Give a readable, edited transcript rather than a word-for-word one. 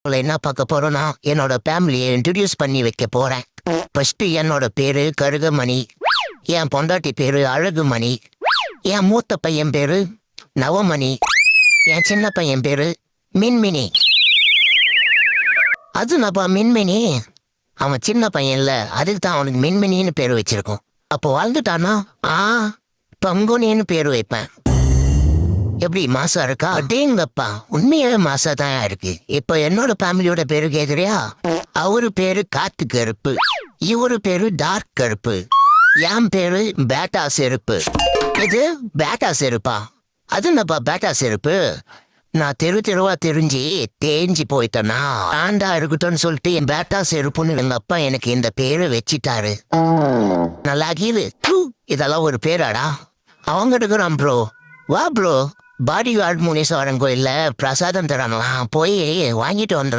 என்ன பார்க்க போறோம்னா என்னோட ஃபேமிலியை இன்ட்ரடியூஸ் பண்ணி வைக்க போறேன். ஃபர்ஸ்ட் என்னோட பேரு கருகமணி, என் பொண்டாட்டி பேரு அழகுமணி, என் மூத்த பையன் பேரு நவமணி, என் சின்ன பையன் பேரு மின்மினி. அது நப்பா மின்மினி, அவன் சின்ன பையன் இல்ல, அதுக்கு தான் அவனுக்கு மின்மினின்னு பேரு வச்சிருக்கோம். அப்போ வாழ்ந்துட்டானா பங்குனின்னு பேரு வைப்பேன். எப்படி மாசா இருக்கா? அடேங்கப்பா, உண்மையாவே மாசா தான் இருக்கு. இப்ப என்னோட ஃபேமிலியோட பேரு கேக்குறியா? அவரு பேரு காத்து கருப்பு, இவரு பேரு டார்க் கருப்பு, என் பேரு பேட்டா செருப்பு. இது பேட்டா செருப்பா? அது என்னப்பா பேட்டா செருப்பு? நான் தெருவா தெரிஞ்சு தேஞ்சு போயிட்டேனா ஆண்டா இருக்கட்டும்னு சொல்லிட்டு என் பேட்டா செருப்புன்னு எங்க அப்பா எனக்கு இந்த பேரு வச்சிட்டாரு. நல்லா கீழு. இதெல்லாம் ஒரு பேராடா? அவங்க எடுக்கிறான் ப்ரோ. வா ப்ரோ, பாடி கார்டு முனீஸ்வரன் கோயில்ல பிரசாதம் தராங்களாம், போய் வாங்கிட்டு வந்துடலாம்.